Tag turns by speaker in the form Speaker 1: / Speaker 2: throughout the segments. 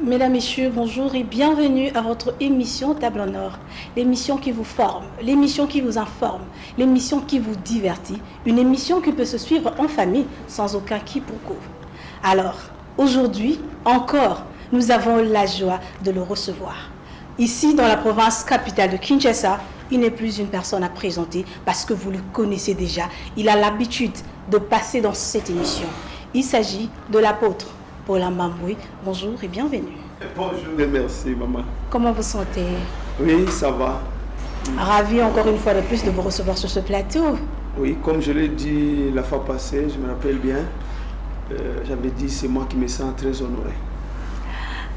Speaker 1: Mesdames, Messieurs, bonjour et bienvenue à votre émission Table en Or. L'émission qui vous forme, l'émission qui vous informe, l'émission qui vous divertit, une émission qui peut se suivre en famille sans aucun quiproquo. Alors, aujourd'hui, encore, nous avons la joie de le recevoir. Ici, dans la province capitale de Kinshasa, il n'est plus une personne à présenter parce que vous le connaissez déjà. Il a l'habitude de passer dans cette émission. Il s'agit de l'apôtre Paul Mbamboui. Bonjour et bienvenue.
Speaker 2: Bonjour et merci maman.
Speaker 1: Comment vous sentez?
Speaker 2: Oui, ça va.
Speaker 1: Ravi encore une fois de plus de vous recevoir sur ce plateau.
Speaker 2: Oui, comme je l'ai dit la fois passée, je me rappelle bien, j'avais dit c'est moi qui me sens très honoré.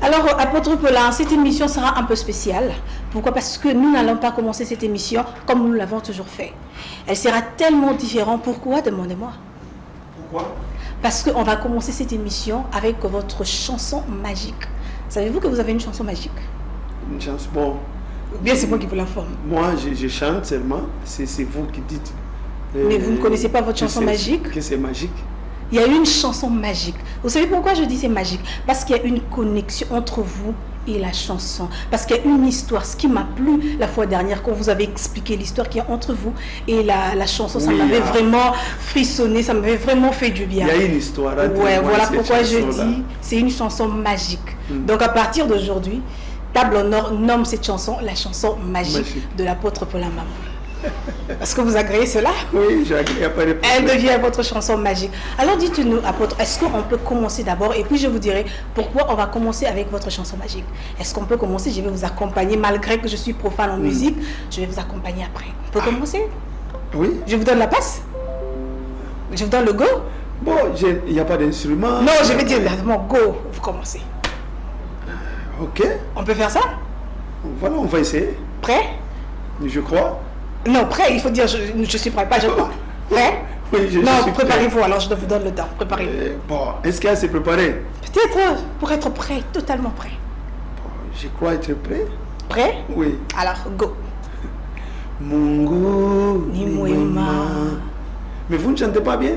Speaker 1: Alors, apôtre Paulin, cette émission sera un peu spéciale. Pourquoi? Parce que nous n'allons pas commencer cette émission comme nous l'avons toujours fait. Elle sera tellement différente. Pourquoi? Demandez-moi.
Speaker 2: Pourquoi?
Speaker 1: Parce qu'on va commencer cette émission avec votre chanson magique. Savez-vous que vous avez une chanson magique?
Speaker 2: Une chanson, bon.
Speaker 1: Ou bien c'est moi qui vous l'informe?
Speaker 2: Moi, je chante seulement, c'est vous qui dites.
Speaker 1: Mais vous ne connaissez pas votre chanson magique?
Speaker 2: Que c'est magique?
Speaker 1: Il y a une chanson magique. Vous savez pourquoi je dis c'est magique? Parce qu'il y a une connexion entre vous et la chanson. Parce qu'il y a une histoire. Ce qui m'a plu la fois dernière, quand vous avez expliqué l'histoire qu'il y a entre vous et la chanson, ça m'avait vraiment frissonné, ça m'avait vraiment fait du bien.
Speaker 2: Il y a une histoire.
Speaker 1: Ouais, voilà pourquoi je dis c'est une chanson magique. Donc à partir d'aujourd'hui, Table en Or nomme cette chanson la chanson magique de l'apôtre Paul Mbamboui. Est-ce que vous agréez cela?
Speaker 2: Oui, j'agrée.
Speaker 1: Elle devient votre chanson magique. Alors dites-nous, apôtre, est-ce qu'on peut commencer d'abord et puis je vous dirai pourquoi on va commencer avec votre chanson magique. Est-ce qu'on peut commencer? Je vais vous accompagner, malgré que je suis profane en musique, je vais vous accompagner après. On peut commencer?
Speaker 2: Oui.
Speaker 1: Je vous donne la passe? Je vous donne le go?
Speaker 2: Bon, il n'y a pas d'instrument.
Speaker 1: Non, je vais dire directement go, vous commencez.
Speaker 2: Ok.
Speaker 1: On peut faire ça?
Speaker 2: Voilà, on va essayer.
Speaker 1: Prêt?
Speaker 2: Je crois.
Speaker 1: Non, prêt, il faut dire je suis prêt, pas je crois. Prêt?
Speaker 2: Oui, je
Speaker 1: non,
Speaker 2: suis
Speaker 1: préparez-vous, alors je vous donne le temps. Préparez-vous.
Speaker 2: Bon, est-ce qu'elle s'est préparée?
Speaker 1: Peut-être pour être prêt, totalement prêt.
Speaker 2: Bon, je crois être prêt.
Speaker 1: Prêt?
Speaker 2: Oui.
Speaker 1: Alors, go.
Speaker 2: Mungu
Speaker 1: ni mwema.
Speaker 2: Mais vous ne chantez pas bien?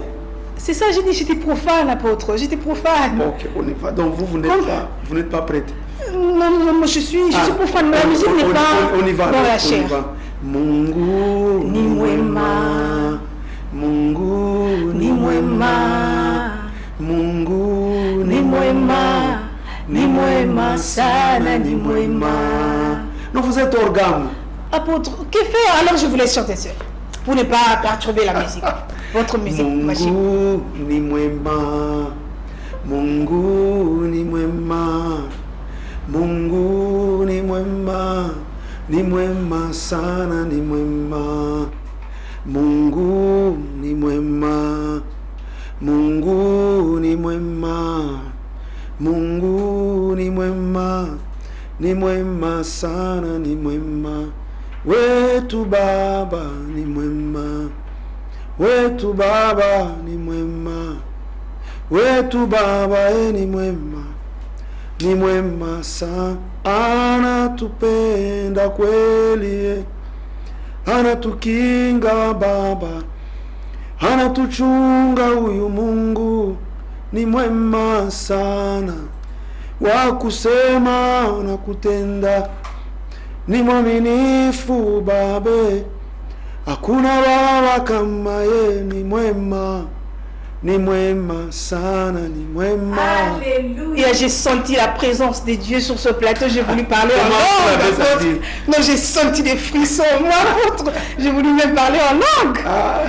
Speaker 1: C'est ça, j'ai dit, j'étais profane, apôtre, j'étais profane.
Speaker 2: Bon, ok, on y va. Donc vous n'êtes pas prête?
Speaker 1: Non, moi je suis profane, mais la musique n'est pas
Speaker 2: on y va,
Speaker 1: dans la chair.
Speaker 2: Mungu
Speaker 1: ni mwema,
Speaker 2: Mungu
Speaker 1: ni mwema,
Speaker 2: Mungu
Speaker 1: ni mwema, ni mwema sana, ni mwema.
Speaker 2: Non, vous êtes organe.
Speaker 1: Apôtre, que faire? Alors je vous laisse chanter seul, pour ne pas perturber la musique. Votre musique magique.
Speaker 2: Mungu ni mwema, Mungu ni mwema, Mungu ni mwema. Ni mwema sana, ni mwema. Mungu ni mwema. Mungu ni mwema. Mungu ni mwema. Ni mwema sana, ni mwema. Wetu Baba ni mwema. Wetu Baba ni mwema. Wetu Baba ni mwema. Ni mwema sana, anatupenda kweli, anatukinga Baba, anatuchunga huyu Mungu. Ni mwema sana, wa kusema na kutenda, ni mwaminifu Baba, hakuna baba kama ye. Ni mwema. Ni mwema sana, ni mwema.
Speaker 1: Alléluia. J'ai senti la présence de Dieu sur ce plateau. J'ai voulu parler en langue. Non, j'ai senti des frissons. Moi, j'ai voulu même parler en langue.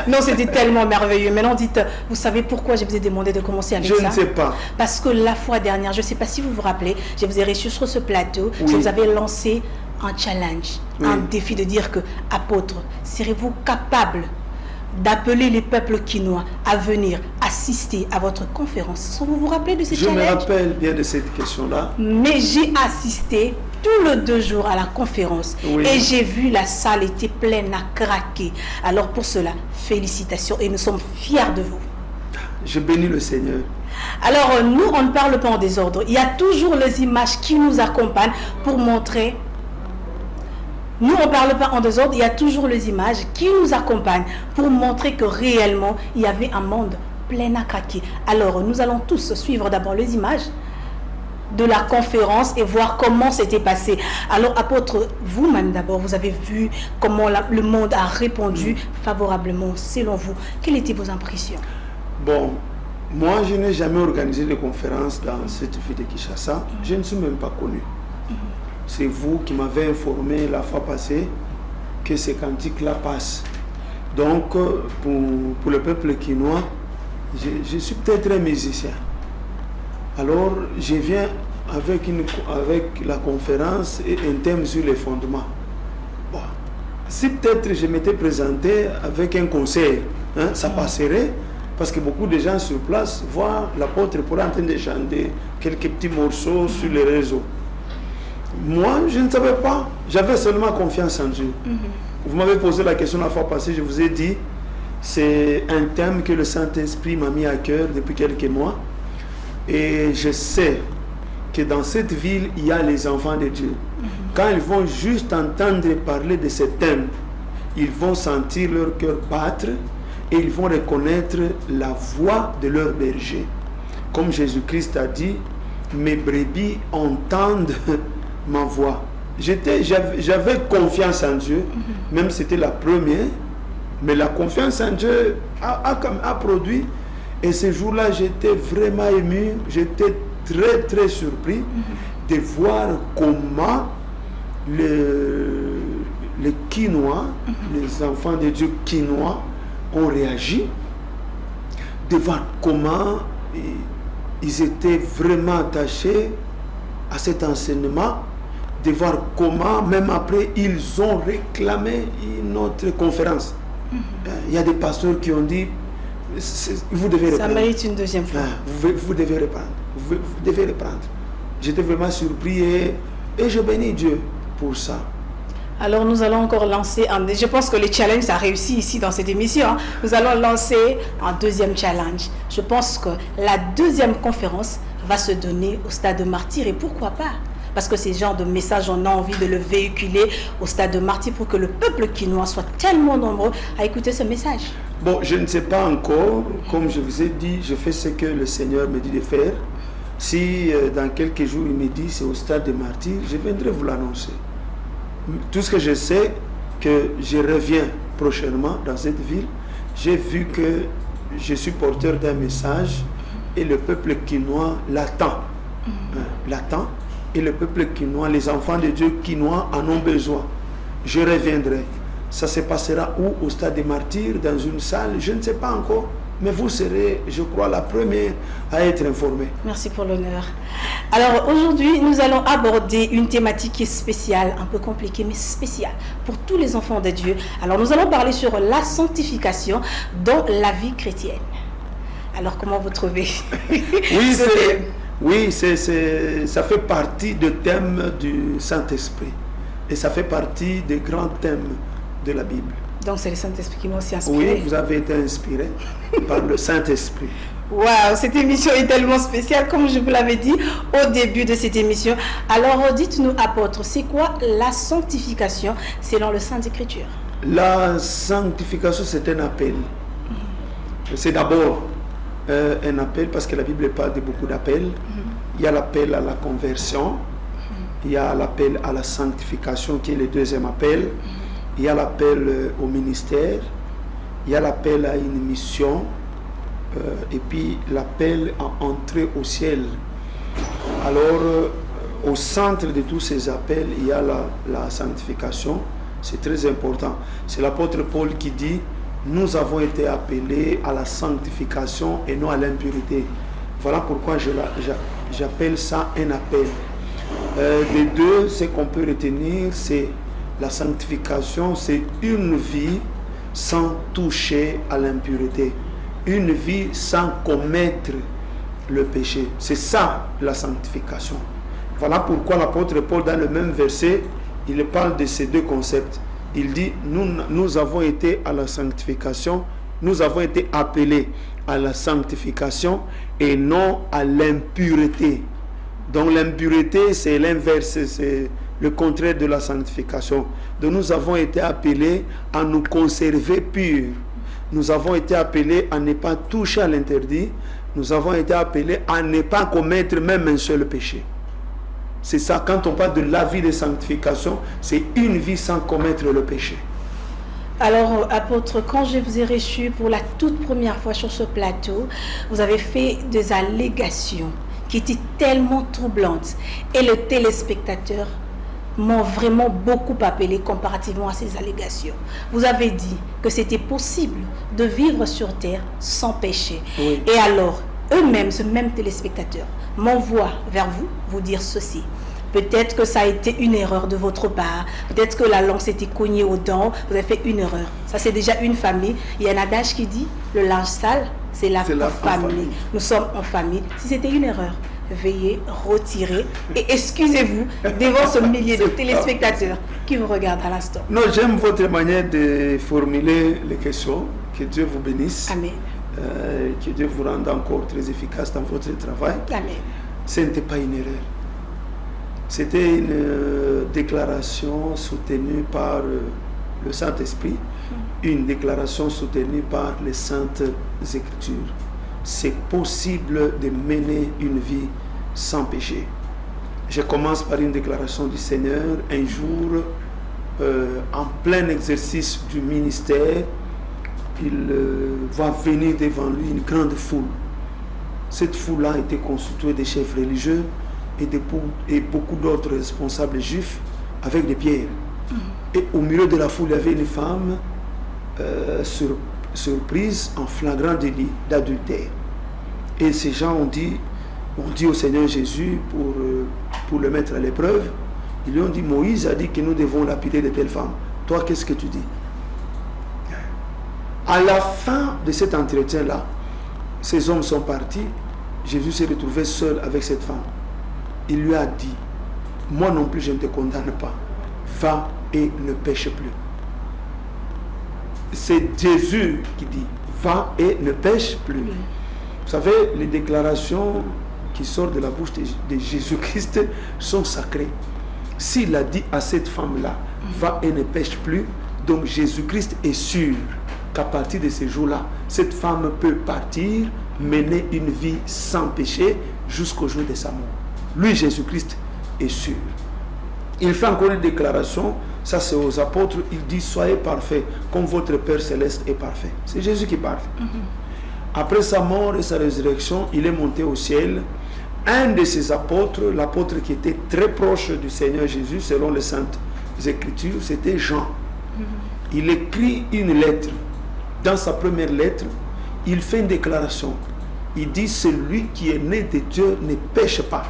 Speaker 1: Non, c'était tellement merveilleux. Maintenant, dites, vous savez pourquoi je vous ai demandé de commencer avec ça?
Speaker 2: Je ne sais pas.
Speaker 1: Parce que la fois dernière, je ne sais pas si vous vous rappelez, je vous ai reçu sur ce plateau. Oui. Je vous avais lancé un challenge, un défi de dire que, apôtre, serez-vous capable d'appeler les peuples quinois à venir assister à votre conférence? Vous vous rappelez de ce challenge?
Speaker 2: Je me rappelle bien de cette question-là.
Speaker 1: Mais j'ai assisté tout le 2 jours à la conférence et j'ai vu la salle était pleine à craquer. Alors pour cela, félicitations et nous sommes fiers de vous.
Speaker 2: Je bénis le Seigneur.
Speaker 1: Alors nous, on ne parle pas en désordre. Il y a toujours les images qui nous accompagnent pour montrer. Nous, on ne parle pas en désordre, il y a toujours les images qui nous accompagnent pour montrer que réellement, il y avait un monde plein à craquer. Alors, nous allons tous suivre d'abord les images de la conférence et voir comment c'était passé. Alors, apôtre, vous-même d'abord, vous avez vu comment le monde a répondu favorablement, selon vous. Quelles étaient vos impressions?
Speaker 2: Bon, moi, je n'ai jamais organisé de conférence dans cette ville de Kinshasa. Je ne suis même pas connu. C'est vous qui m'avez informé la fois passée que ces cantiques-là passent. Donc, pour le peuple quinois, je suis peut-être un musicien. Alors, je viens avec la conférence et un thème sur les fondements. Bon. Si peut-être je m'étais présenté avec un conseil, ça passerait, parce que beaucoup de gens sur place voient l'apôtre pour en train de chanter quelques petits morceaux sur les réseaux. Moi, je ne savais pas. J'avais seulement confiance en Dieu. Vous m'avez posé la question la fois passée, je vous ai dit, c'est un thème que le Saint-Esprit m'a mis à cœur depuis quelques mois. Et je sais que dans cette ville, il y a les enfants de Dieu. Quand ils vont juste entendre parler de ce thème, ils vont sentir leur cœur battre et ils vont reconnaître la voix de leur berger. Comme Jésus-Christ a dit, mes brebis entendent ma voix. J'avais confiance en Dieu, même si c'était la première, mais la confiance en Dieu a produit. Et ce jour-là, j'étais vraiment ému, j'étais très très surpris de voir comment les Quinois, les enfants de Dieu quinois ont réagi, de voir comment ils étaient vraiment attachés à cet enseignement, de voir comment, même après, ils ont réclamé une autre conférence. Il y a des pasteurs qui ont dit, vous devez reprendre.
Speaker 1: Ça mérite une deuxième fois.
Speaker 2: Vous devez reprendre. Vous devez reprendre. J'étais vraiment surpris et je bénis Dieu pour ça.
Speaker 1: Alors nous allons encore lancer je pense que le challenge a réussi ici dans cette émission. Nous allons lancer un deuxième challenge. Je pense que la deuxième conférence va se donner au Stade de Martyrs et pourquoi pas? Parce que ces genres de messages, on a envie de le véhiculer au Stade de Martyrs pour que le peuple quinois soit tellement nombreux à écouter ce message.
Speaker 2: Bon, je ne sais pas encore. Comme je vous ai dit, je fais ce que le Seigneur me dit de faire. Si dans quelques jours il me dit c'est au Stade de Martyrs, je viendrai vous l'annoncer. Tout ce que je sais, que je reviens prochainement dans cette ville, j'ai vu que je suis porteur d'un message et le peuple quinois l'attend. L'attend. Et le peuple quinois, les enfants de Dieu quinois en ont besoin. Je reviendrai. Ça se passera où? Au Stade des Martyrs, dans une salle, je ne sais pas encore. Mais vous serez, je crois, la première à être informée.
Speaker 1: Merci pour l'honneur. Alors aujourd'hui, nous allons aborder une thématique qui est spéciale, un peu compliquée, mais spéciale pour tous les enfants de Dieu. Alors nous allons parler sur la sanctification dans la vie chrétienne. Alors comment vous trouvez?
Speaker 2: Oui, ça fait partie du thème du Saint-Esprit. Et ça fait partie des grands thèmes de la Bible.
Speaker 1: Donc c'est le Saint-Esprit qui m'a aussi inspiré.
Speaker 2: Oui, vous avez été inspiré par le Saint-Esprit.
Speaker 1: Waouh, cette émission est tellement spéciale, comme je vous l'avais dit au début de cette émission. Alors dites-nous, apôtre, c'est quoi la sanctification selon le Saint Écriture?
Speaker 2: La sanctification, c'est un appel. C'est d'abord un appel, parce que la Bible parle de beaucoup d'appels. Il y a l'appel à la conversion, il y a l'appel à la sanctification qui est le deuxième appel, il y a l'appel au ministère, il y a l'appel à une mission, et puis l'appel à entrer au ciel. Alors, au centre de tous ces appels, il y a la sanctification. C'est très important. C'est l'apôtre Paul qui dit: nous avons été appelés à la sanctification et non à l'impurité. Voilà pourquoi j'appelle ça un appel. Les deux, ce qu'on peut retenir, c'est la sanctification, c'est une vie sans toucher à l'impureté. Une vie sans commettre le péché. C'est ça la sanctification. Voilà pourquoi l'apôtre Paul, dans le même verset, il parle de ces deux concepts. Il dit, nous avons été à la sanctification, nous avons été appelés à la sanctification et non à l'impureté. Donc l'impureté, c'est l'inverse, c'est le contraire de la sanctification. Donc nous avons été appelés à nous conserver purs. Nous avons été appelés à ne pas toucher à l'interdit. Nous avons été appelés à ne pas commettre même un seul péché. C'est ça, quand on parle de la vie de sanctification, c'est une vie sans commettre le péché.
Speaker 1: Alors, apôtre, quand je vous ai reçu pour la toute première fois sur ce plateau, vous avez fait des allégations qui étaient tellement troublantes. Et les téléspectateurs m'ont vraiment beaucoup appelé comparativement à ces allégations. Vous avez dit que c'était possible de vivre sur terre sans péché.
Speaker 2: Oui.
Speaker 1: Et alors, eux-mêmes, ce même téléspectateur, m'envoie vers vous, vous dire ceci. Peut-être que ça a été une erreur de votre part. Peut-être que la langue s'était cognée aux dents. Vous avez fait une erreur. Ça, c'est déjà une famille. Il y a un adage qui dit, le linge sale, c'est la famille. Nous sommes en famille. Si c'était une erreur, veuillez retirer et excusez-vous devant ce millier de téléspectateurs qui vous regardent à l'instant.
Speaker 2: Non, j'aime votre manière de formuler les questions. Que Dieu vous bénisse.
Speaker 1: Amen.
Speaker 2: Que Dieu vous rende encore très efficace dans votre travail.
Speaker 1: Amen.
Speaker 2: Ce n'était pas une erreur. C'était une déclaration soutenue par le Saint-Esprit, une déclaration soutenue par les Saintes Écritures. C'est possible de mener une vie sans péché. Je commence par une déclaration du Seigneur. Un jour, en plein exercice du ministère, il va venir devant lui une grande foule. Cette foule-là était constituée de chefs religieux et beaucoup d'autres responsables juifs avec des pierres. Et au milieu de la foule, il y avait une femme surprise en flagrant délit d'adultère. Et ces gens ont dit au Seigneur Jésus pour le mettre à l'épreuve, ils lui ont dit, Moïse a dit que nous devons lapider de telles femmes. Toi, qu'est-ce que tu dis? À la fin de cet entretien-là, ces hommes sont partis. Jésus s'est retrouvé seul avec cette femme. Il lui a dit, moi non plus je ne te condamne pas. Va et ne pêche plus. C'est Jésus qui dit, va et ne pêche plus. Vous savez, les déclarations qui sortent de la bouche de Jésus-Christ sont sacrées. S'il a dit à cette femme-là, va et ne pêche plus, donc Jésus-Christ est sûr qu'à partir de ce jour-là, cette femme peut partir, mener une vie sans péché jusqu'au jour de sa mort. Lui, Jésus-Christ, est sûr. Il fait encore une déclaration, ça c'est aux apôtres, il dit, soyez parfaits, comme votre Père Céleste est parfait. C'est Jésus qui parle. Après sa mort et sa résurrection, il est monté au ciel. Un de ses apôtres, l'apôtre qui était très proche du Seigneur Jésus, selon les Saintes Écritures, c'était Jean. Il écrit une lettre. Dans sa première lettre, il fait une déclaration. Il dit, celui qui est né de Dieu ne pêche pas.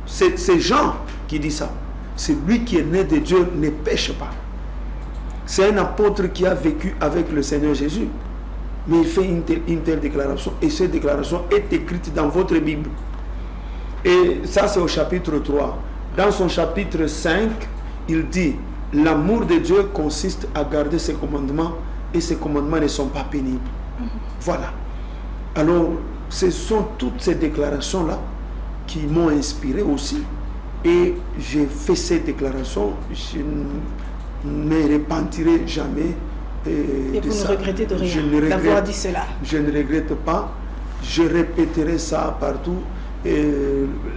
Speaker 2: C'est Jean qui dit ça. Celui qui est né de Dieu ne pêche pas. C'est un apôtre qui a vécu avec le Seigneur Jésus. Mais il fait une telle déclaration. Et cette déclaration est écrite dans votre Bible. Et ça, c'est au chapitre 3. Dans son chapitre 5, il dit, l'amour de Dieu consiste à garder ses commandements et ces commandements ne sont pas pénibles. Voilà. Alors, ce sont toutes ces déclarations-là qui m'ont inspiré aussi. Et j'ai fait ces déclarations. Je ne me repentirai jamais.
Speaker 1: Et vous ne regrettez de rien d'avoir dit cela?
Speaker 2: Je ne regrette pas. Je répéterai ça partout.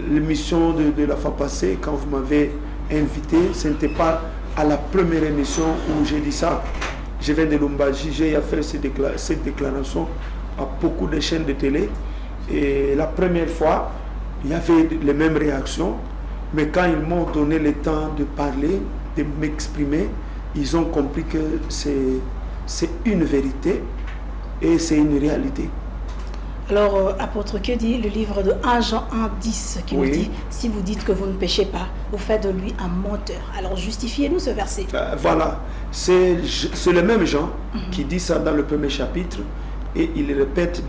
Speaker 2: L'émission de la fois passée, quand vous m'avez invité, ce n'était pas à la première émission où j'ai dit ça. Je viens de Lumbaji, j'ai fait cette déclaration à beaucoup de chaînes de télé. Et la première fois, il y avait les mêmes réactions. Mais quand ils m'ont donné le temps de parler, de m'exprimer, ils ont compris que c'est une vérité et c'est une réalité.
Speaker 1: Alors, apôtre, que dit le livre de 1 Jean 1,10 qui nous dit, si vous dites que vous ne péchez pas, vous faites de lui un menteur. Alors, justifiez-nous ce verset.
Speaker 2: Voilà, c'est le même Jean qui dit ça dans le premier chapitre et il répète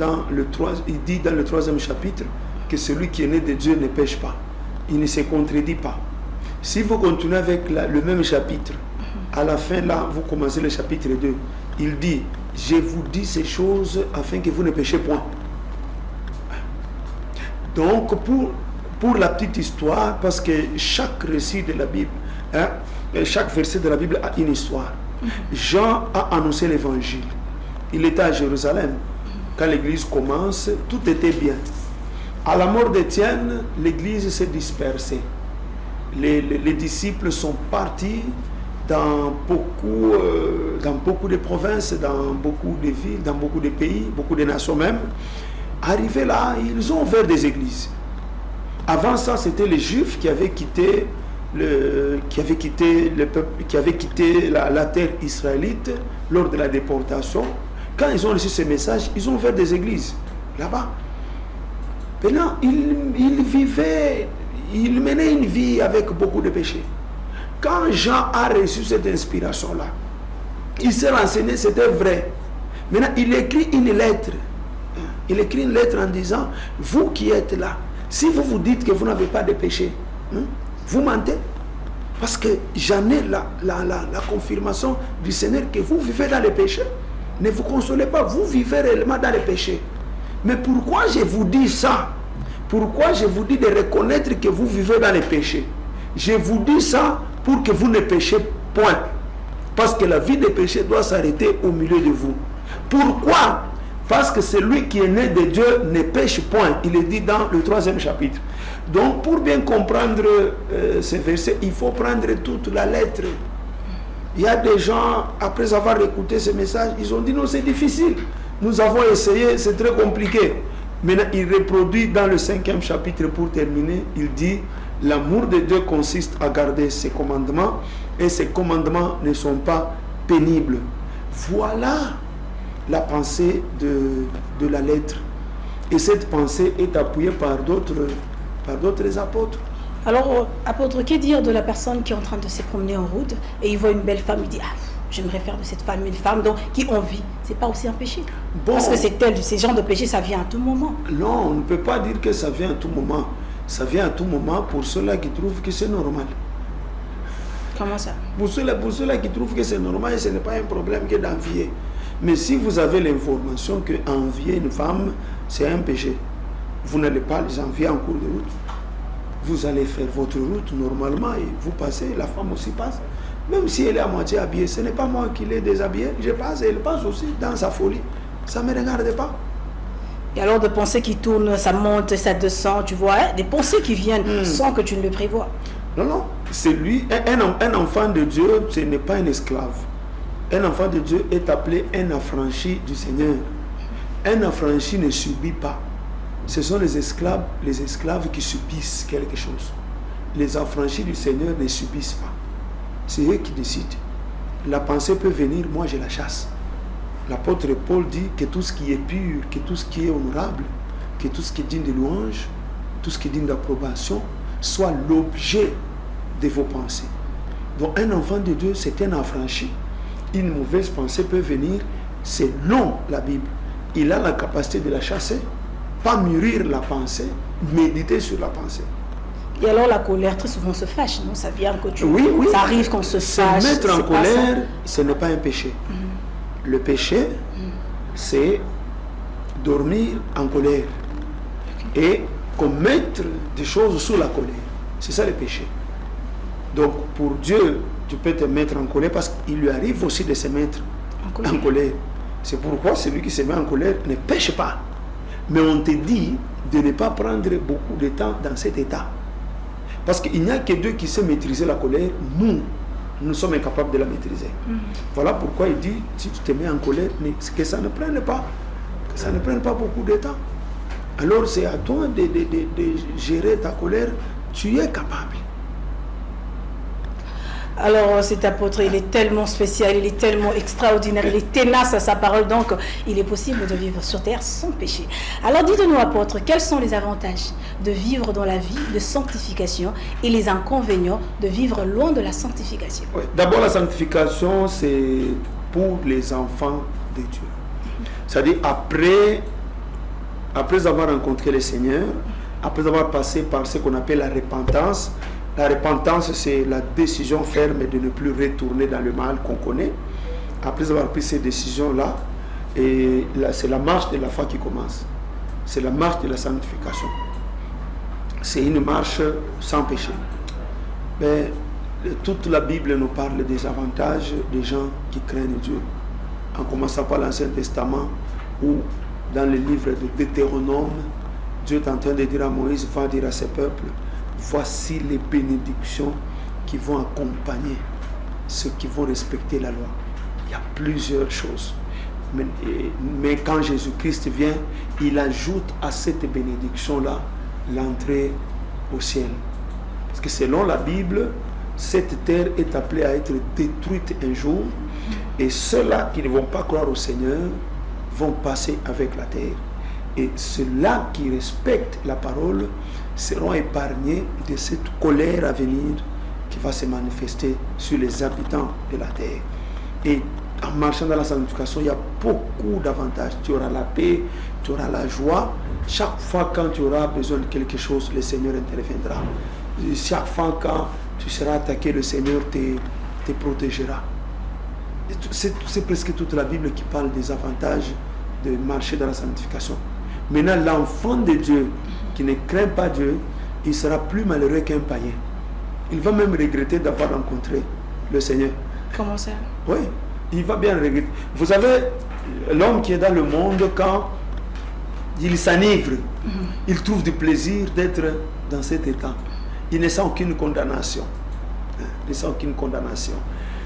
Speaker 2: il dit dans le troisième chapitre que celui qui est né de Dieu ne pêche pas. Il ne se contredit pas. Si vous continuez avec le même chapitre, à la fin là, vous commencez le chapitre 2, il dit, je vous dis ces choses afin que vous ne péchez point. Donc, pour la petite histoire, parce que chaque récit de la Bible, chaque verset de la Bible a une histoire. Jean a annoncé l'évangile. Il était à Jérusalem. Quand l'église commence, tout était bien. À la mort d'Étienne, l'église s'est dispersée. les disciples sont partis dans beaucoup de provinces, dans beaucoup de villes, dans beaucoup de pays, beaucoup de nations même. Arrivés là, ils ont ouvert des églises. Avant ça, c'était les Juifs qui avaient quitté le peuple, qui avaient quitté la terre israélite lors de la déportation. Quand ils ont reçu ce message, ils ont ouvert des églises là-bas. Maintenant, ils menaient une vie avec beaucoup de péchés. Quand Jean a reçu cette inspiration-là, il s'est renseigné, c'était vrai. Maintenant, il écrit une lettre. Il écrit une lettre en disant, vous qui êtes là, si vous vous dites que vous n'avez pas de péché, vous mentez. Parce que j'en ai la confirmation du Seigneur que vous vivez dans les péchés. Ne vous consolez pas, vous vivez réellement dans les péchés. Mais pourquoi je vous dis ça? Pourquoi je vous dis de reconnaître que vous vivez dans les péchés? Je vous dis ça pour que vous ne péchez point. Parce que la vie des péchés doit s'arrêter au milieu de vous. Pourquoi? Parce que celui qui est né de Dieu ne pêche point. Il est dit dans le 3e chapitre. Donc pour bien comprendre ce verset, il faut prendre toute la lettre. Il y a des gens, après avoir écouté ce message, ils ont dit non, c'est difficile. Nous avons essayé, c'est très compliqué. Maintenant, il reproduit dans le 5e chapitre pour terminer, il dit, l'amour de Dieu consiste à garder ses commandements et ses commandements ne sont pas pénibles. Voilà la pensée de la lettre. Et cette pensée est appuyée par d'autres apôtres.
Speaker 1: Alors, apôtre, que dire de la personne qui est en train de se promener en route et il voit une belle femme, il dit, ah, j'aimerais faire de cette femme une femme donc, qui en vit. C'est pas aussi un péché. Bon, parce que ces genres de péché, ça vient à tout moment.
Speaker 2: Non, on ne peut pas dire que ça vient à tout moment. Ça vient à tout moment pour ceux-là qui trouvent que c'est normal.
Speaker 1: Comment ça?
Speaker 2: Pour ceux-là qui trouvent que c'est normal, ce n'est pas un problème que d'envier. Mais si vous avez l'information que envier une femme, c'est un péché, vous n'allez pas les envier en cours de route. Vous allez faire votre route normalement et vous passez, la femme aussi passe. Même si elle est à moitié habillée, ce n'est pas moi qui l'ai déshabillée, je passe et elle passe aussi dans sa folie. Ça ne me regarde pas.
Speaker 1: Et alors des pensées qui tournent, ça monte, ça descend, tu vois, hein? Des pensées qui viennent sans que tu ne le prévois.
Speaker 2: Non, non, c'est lui, un enfant de Dieu, ce n'est pas un esclave. Un enfant de Dieu est appelé un affranchi du Seigneur. Un affranchi ne subit pas. Ce sont les esclaves qui subissent quelque chose. Les affranchis du Seigneur ne subissent pas. C'est eux qui décident. La pensée peut venir, moi je la chasse. L'apôtre Paul dit que tout ce qui est pur, que tout ce qui est honorable, que tout ce qui est digne de louange, tout ce qui est digne d'approbation, soit l'objet de vos pensées. Donc un enfant de Dieu, c'est un affranchi. Une mauvaise pensée peut venir selon la Bible. Il a la capacité de la chasser, pas mûrir la pensée, méditer sur la pensée.
Speaker 1: Et alors la colère très souvent se fâche, non? Ça vient que tu...
Speaker 2: Oui.
Speaker 1: Ça arrive qu'on se fâche.
Speaker 2: Se mettre en colère, ce n'est pas un péché. Le péché, c'est dormir en colère et commettre des choses sous la colère. C'est ça le péché. Donc pour Dieu, tu peux te mettre en colère parce qu'il lui arrive aussi de se mettre en colère. C'est pourquoi celui qui se met en colère ne pêche pas. Mais on te dit de ne pas prendre beaucoup de temps dans cet état. Parce qu'il n'y a que Dieu qui sait maîtriser la colère. Nous sommes incapables de la maîtriser. Voilà pourquoi il dit, si tu te mets en colère, que ça ne prenne pas. Que ça ne prenne pas beaucoup de temps. Alors c'est à toi de gérer ta colère. Tu es capable.
Speaker 1: Alors cet apôtre, il est tellement spécial, il est tellement extraordinaire, il est tenace à sa parole, donc il est possible de vivre sur terre sans péché. Alors dites-nous apôtre, quels sont les avantages de vivre dans la vie de sanctification et les inconvénients de vivre loin de la sanctification?
Speaker 2: Oui. D'abord la sanctification, c'est pour les enfants de Dieu. C'est-à-dire après avoir rencontré le Seigneur, après avoir passé par ce qu'on appelle la repentance. La repentance, c'est la décision ferme de ne plus retourner dans le mal qu'on connaît. Après avoir pris ces décisions-là, c'est la marche de la foi qui commence. C'est la marche de la sanctification. C'est une marche sans péché. Mais toute la Bible nous parle des avantages des gens qui craignent Dieu. En commençant par l'Ancien Testament, où dans le livre de Deutéronome, Dieu est en train de dire à Moïse, va dire à ses peuples, voici les bénédictions qui vont accompagner ceux qui vont respecter la loi. Il y a plusieurs choses. Mais quand Jésus-Christ vient, il ajoute à cette bénédiction-là l'entrée au ciel. Parce que selon la Bible, cette terre est appelée à être détruite un jour. Et ceux-là qui ne vont pas croire au Seigneur vont passer avec la terre. Et ceux-là qui respectent la parole seront épargnés de cette colère à venir qui va se manifester sur les habitants de la terre. Et en marchant dans la sanctification, il y a beaucoup d'avantages. Tu auras la paix, tu auras la joie. Chaque fois quand tu auras besoin de quelque chose, le Seigneur interviendra. Chaque fois quand tu seras attaqué, le Seigneur te protégera. C'est presque toute la Bible qui parle des avantages de marcher dans la sanctification. Maintenant, l'enfant de Dieu qui ne craint pas Dieu, il sera plus malheureux qu'un païen. Il va même regretter d'avoir rencontré le Seigneur.
Speaker 1: Comment ça?
Speaker 2: Oui, il va bien regretter. Vous savez, l'homme qui est dans le monde, quand il s'enivre, il trouve du plaisir d'être dans cet état. Il ne sent aucune condamnation. Il ne sent aucune condamnation.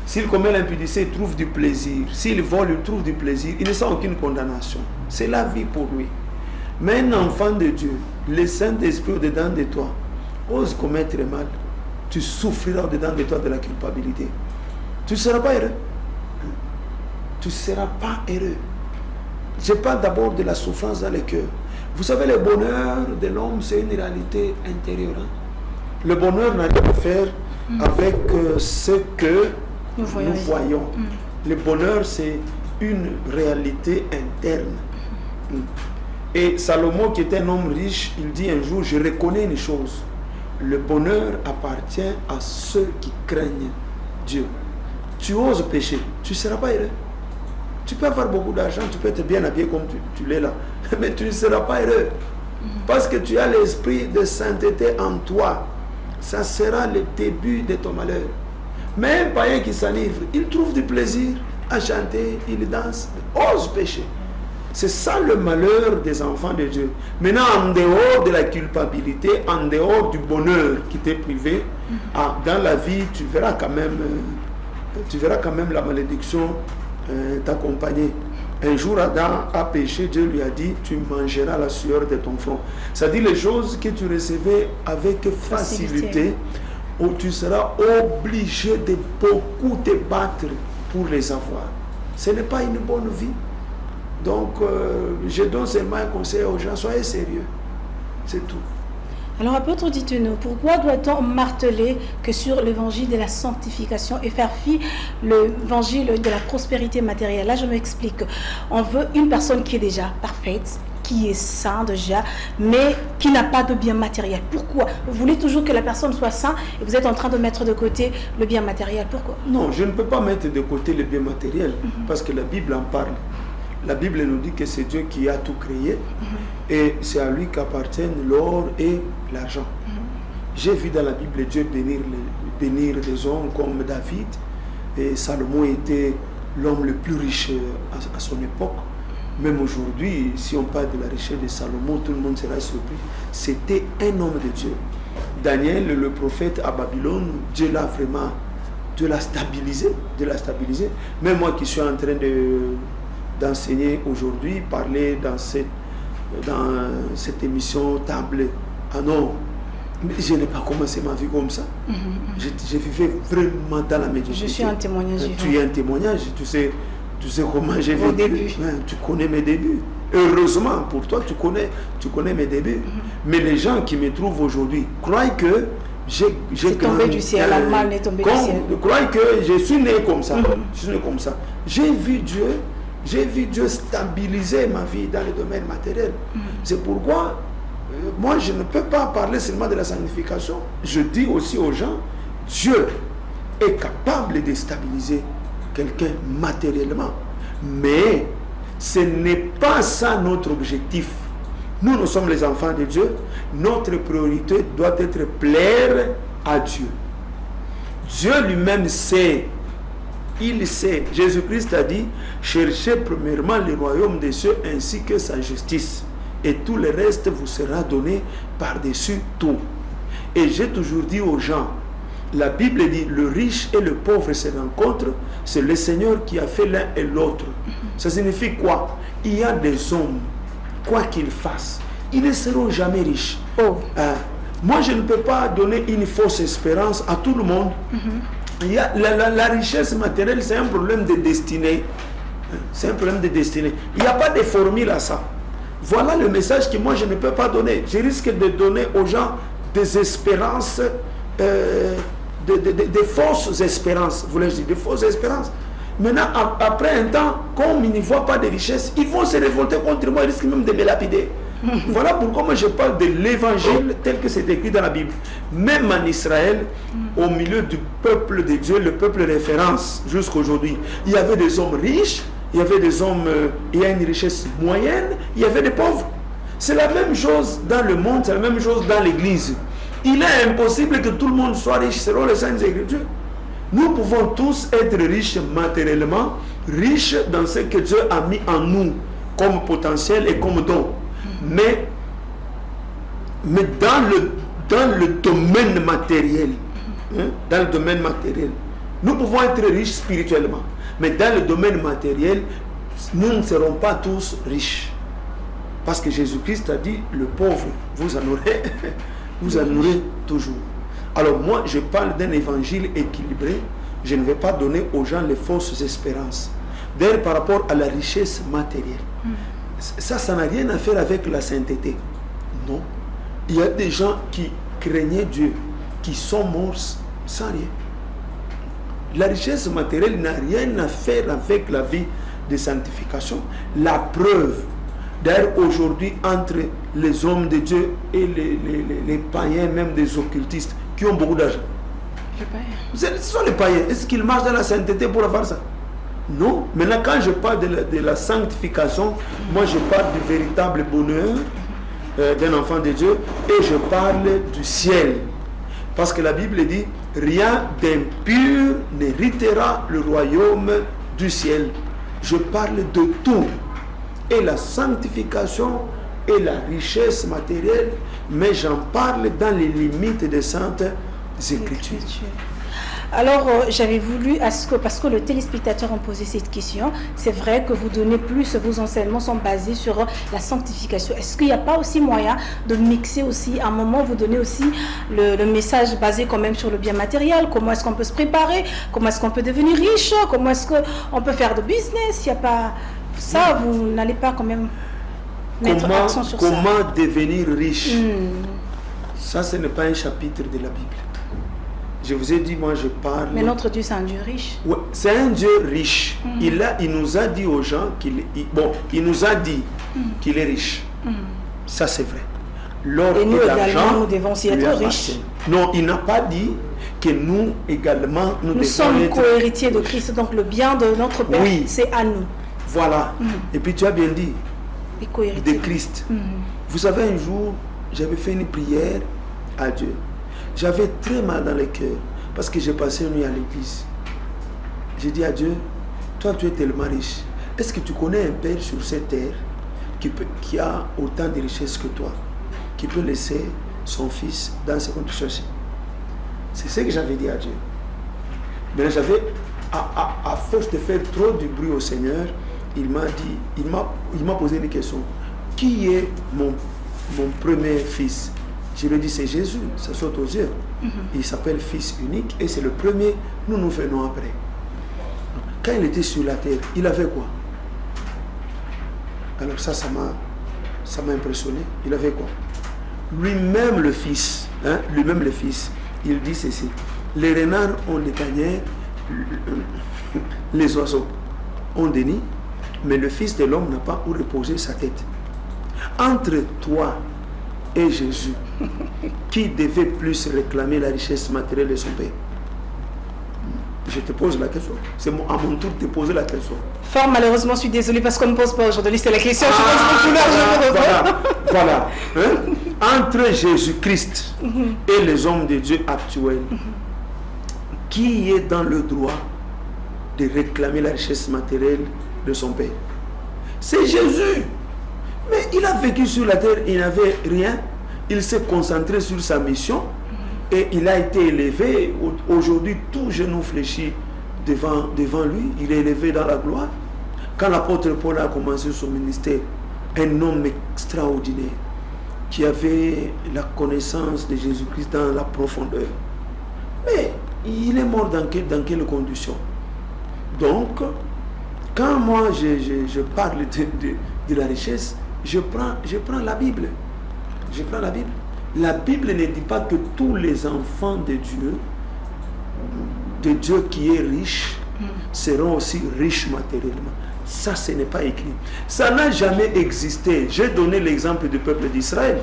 Speaker 2: S'il commet l'impudicité, il trouve du plaisir. S'il vole, il trouve du plaisir. Il ne sent aucune condamnation. C'est la vie pour lui. Mais un enfant de Dieu, le Saint-Esprit au-dedans de toi, ose commettre mal, tu souffriras au-dedans de toi de la culpabilité. Tu ne seras pas heureux. Tu ne seras pas heureux. Je parle d'abord de la souffrance dans le cœur. Vous savez, le bonheur de l'homme, c'est une réalité intérieure. Hein? Le bonheur n'a rien à faire avec ce que nous voyons. Le bonheur, c'est une réalité interne. Et Salomon, qui était un homme riche, il dit un jour, je reconnais une chose. Le bonheur appartient à ceux qui craignent Dieu. Tu oses pécher, tu ne seras pas heureux. Tu peux avoir beaucoup d'argent, tu peux être bien habillé comme tu l'es là, mais tu ne seras pas heureux. Parce que tu as l'esprit de sainteté en toi. Ça sera le début de ton malheur. Mais un païen qui s'enivre, il trouve du plaisir à chanter, il danse, ose pécher. C'est ça le malheur des enfants de Dieu. Maintenant, en dehors de la culpabilité, en dehors du bonheur qui t'est privé, dans la vie, tu verras quand même la malédiction t'accompagner. Un jour, Adam a péché, Dieu lui a dit, tu mangeras la sueur de ton front. C'est-à-dire les choses que tu recevais avec facilité, où tu seras obligé de beaucoup te battre pour les avoir. Ce n'est pas une bonne vie. Donc, je donne seulement un conseil aux gens, soyez sérieux. C'est tout.
Speaker 1: Alors, apôtre, dites-nous, pourquoi doit-on marteler que sur l'évangile de la sanctification et faire fi l'évangile de la prospérité matérielle? Là, je m'explique. On veut une personne qui est déjà parfaite, qui est sain déjà, mais qui n'a pas de bien matériel. Pourquoi? Vous voulez toujours que la personne soit saine et vous êtes en train de mettre de côté le bien matériel. Pourquoi?
Speaker 2: Non, je ne peux pas mettre de côté le bien matériel parce que la Bible en parle. La Bible nous dit que c'est Dieu qui a tout créé et c'est à lui qu'appartiennent l'or et l'argent. J'ai vu dans la Bible Dieu bénir des hommes comme David, et Salomon était l'homme le plus riche à son époque. Même aujourd'hui, si on parle de la richesse de Salomon, tout le monde sera surpris. C'était un homme de Dieu. Daniel, le prophète à Babylone, Dieu l'a stabilisé. Même moi qui suis en train d'enseigner aujourd'hui, parler dans cette émission table. Ah non, mais je n'ai pas commencé ma vie comme ça. Je vivais vraiment dans la médiocrité.
Speaker 1: Je suis un témoignage.
Speaker 2: Tu es un témoignage, tu sais comment j'ai vécu. Tu connais mes débuts. Heureusement pour toi, tu connais mes débuts. Mais les gens qui me trouvent aujourd'hui croient que j'ai
Speaker 1: tombé du ciel, la manne est tombée du ciel.
Speaker 2: Croient que je suis né comme ça. Je suis né comme ça. J'ai vu Dieu stabiliser ma vie dans le domaine matériel. C'est pourquoi moi je ne peux pas parler seulement de la sanctification. Je dis aussi aux gens, Dieu est capable de stabiliser quelqu'un matériellement. Mais ce n'est pas ça notre objectif. Nous sommes les enfants de Dieu. Notre priorité doit être plaire à Dieu. Dieu lui-même sait. Il sait. Jésus-Christ a dit, cherchez premièrement le royaume des cieux ainsi que sa justice. Et tout le reste vous sera donné par-dessus tout. Et j'ai toujours dit aux gens, la Bible dit, le riche et le pauvre se rencontrent, c'est le Seigneur qui a fait l'un et l'autre. Ça signifie quoi? Il y a des hommes, quoi qu'ils fassent, ils ne seront jamais riches. Moi, je ne peux pas donner une fausse espérance à tout le monde. Il y a, la richesse matérielle, c'est un problème de destinée. C'est un problème de destinée. Il n'y a pas de formule à ça. Voilà le message que moi, je ne peux pas donner. Je risque de donner aux gens des espérances, des fausses espérances. Voulais-je dire, des fausses espérances. Maintenant, après un temps, comme ils n'y voient pas de richesse, ils vont se révolter contre moi, ils risquent même de me lapider. Voilà pourquoi moi je parle de l'évangile tel que c'est écrit dans la Bible. Même en Israël, au milieu du peuple de Dieu, le peuple référence jusqu'à aujourd'hui, il y avait des hommes riches, il y avait des hommes, il y a une richesse moyenne, il y avait des pauvres. C'est la même chose dans le monde, c'est la même chose dans l'église. Il est impossible que tout le monde soit riche selon les Saintes Écritures. Nous pouvons tous être riches matériellement, riches dans ce que Dieu a mis en nous comme potentiel et comme don. Mais dans le domaine matériel, dans le domaine matériel, nous pouvons être riches spirituellement. Mais dans le domaine matériel, nous ne serons pas tous riches. Parce que Jésus-Christ a dit, le pauvre, vous en aurez toujours. Alors moi, je parle d'un évangile équilibré. Je ne vais pas donner aux gens les fausses espérances. D'ailleurs, par rapport à la richesse matérielle. Ça n'a rien à faire avec la sainteté. Non. Il y a des gens qui craignaient Dieu, qui sont morts sans rien. La richesse matérielle n'a rien à faire avec la vie de sanctification. La preuve, d'ailleurs aujourd'hui, entre les hommes de Dieu et les païens, même des occultistes, qui ont beaucoup d'argent. Ce sont les païens. Est-ce qu'ils marchent dans la sainteté pour avoir ça? Non. Maintenant, quand je parle de la sanctification, moi je parle du véritable bonheur d'un enfant de Dieu et je parle du ciel. Parce que la Bible dit, rien d'impur n'héritera le royaume du ciel. Je parle de tout. Et la sanctification et la richesse matérielle, mais j'en parle dans les limites des saintes Écritures.
Speaker 1: Alors, j'avais voulu, parce que les téléspectateurs ont posé cette question, c'est vrai que vous donnez plus, vos enseignements sont basés sur la sanctification. Est-ce qu'il n'y a pas aussi moyen de mixer aussi, à un moment, vous donnez aussi le message basé quand même sur le bien matériel, comment est-ce qu'on peut se préparer, comment est-ce qu'on peut devenir riche, comment est-ce qu'on peut faire de business, il n'y a pas... Ça, vous n'allez pas quand même mettre accent sur ça.
Speaker 2: Comment devenir riche? Ça, ce n'est pas un chapitre de la Bible. Je vous ai dit, moi je parle...
Speaker 1: Mais notre Dieu, c'est un Dieu riche.
Speaker 2: Ouais, c'est un Dieu riche. Il nous a dit aux gens il nous a dit qu'il est riche. Ça, c'est vrai. L'or
Speaker 1: et nous
Speaker 2: et
Speaker 1: également, nous devons aussi être riches.
Speaker 2: Non, il n'a pas dit que nous également, nous
Speaker 1: sommes
Speaker 2: être...
Speaker 1: co-héritiers de Christ. Donc le bien de notre Père, c'est à nous.
Speaker 2: Voilà. Et puis tu as bien dit, de Christ. Vous savez, un jour, j'avais fait une prière à Dieu. J'avais très mal dans le cœur parce que j'ai passé une nuit à l'église. J'ai dit à Dieu, toi tu es tellement riche. Est-ce que tu connais un père sur cette terre qui a autant de richesses que toi, qui peut laisser son fils dans ces conditions-ci? C'est ce que j'avais dit à Dieu. Mais j'avais, à force de faire trop du bruit au Seigneur, il m'a posé une question. Qui est mon premier fils? Je lui ai dit, c'est Jésus, ça saute aux yeux. Il s'appelle Fils unique et c'est le premier, nous venons après. Quand il était sur la terre, il avait quoi? Alors ça m'a impressionné. Il avait quoi? Lui-même le Fils, il dit ceci, les renards ont des tanières, les oiseaux ont des nids, mais le Fils de l'homme n'a pas où reposer sa tête. Entre toi et Jésus, qui devait plus réclamer la richesse matérielle de son Père? Je te pose la question. C'est à mon tour de te poser la question.
Speaker 1: Fort malheureusement, je suis désolée parce qu'on ne pose pas aujourd'hui, c'est la question.
Speaker 2: Voilà. Entre Jésus-Christ et les hommes de Dieu actuels, qui est dans le droit de réclamer la richesse matérielle de son Père? C'est Jésus. Mais il a vécu sur la terre, il n'avait rien. Il s'est concentré sur sa mission. Et il a été élevé. Aujourd'hui, tout genou fléchit devant lui. Il est élevé dans la gloire. Quand l'apôtre Paul a commencé son ministère, un homme extraordinaire qui avait la connaissance de Jésus-Christ dans la profondeur. Mais il est mort dans quelles conditions? Donc, quand moi je parle de la richesse, je prends la Bible. Je prends la Bible. La Bible ne dit pas que tous les enfants de Dieu qui est riche, seront aussi riches matériellement. Ça, ce n'est pas écrit. Ça n'a jamais existé. J'ai donné l'exemple du peuple d'Israël.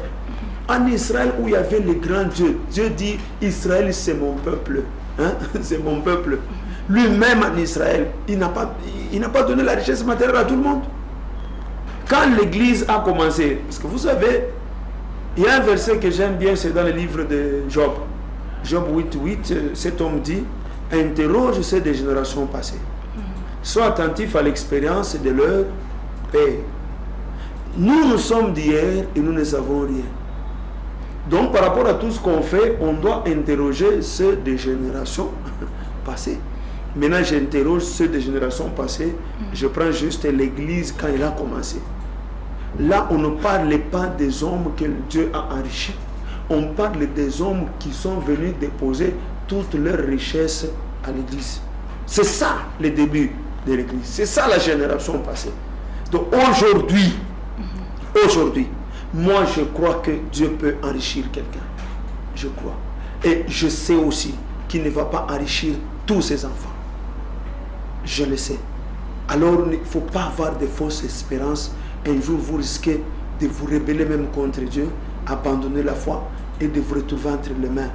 Speaker 2: En Israël, où il y avait les grands dieux, Dieu dit, Israël, c'est mon peuple. Hein? C'est mon peuple. Lui-même en Israël, il n'a pas donné la richesse matérielle à tout le monde. Quand l'Église a commencé, parce que vous savez, il y a un verset que j'aime bien, c'est dans le livre de Job. Job 8:8, cet homme dit, interroge ceux des générations passées. Sois attentif à l'expérience de leur père. Nous sommes d'hier et nous ne savons rien. Donc par rapport à tout ce qu'on fait, on doit interroger ceux des générations passées. Maintenant j'interroge ceux des générations passées. Je prends juste l'Église quand il a commencé. Là on ne parle pas des hommes que Dieu a enrichis. On parle des hommes qui sont venus déposer toutes leurs richesses à l'Église. C'est ça le début de l'Église. C'est ça la génération passée. Donc aujourd'hui, moi je crois que Dieu peut enrichir quelqu'un. Je crois. Et je sais aussi qu'il ne va pas enrichir tous ses enfants. Je le sais. Alors il ne faut pas avoir de fausses espérances. Un jour vous risquez de vous rebeller même contre Dieu, abandonner la foi et de vous retrouver entre les mains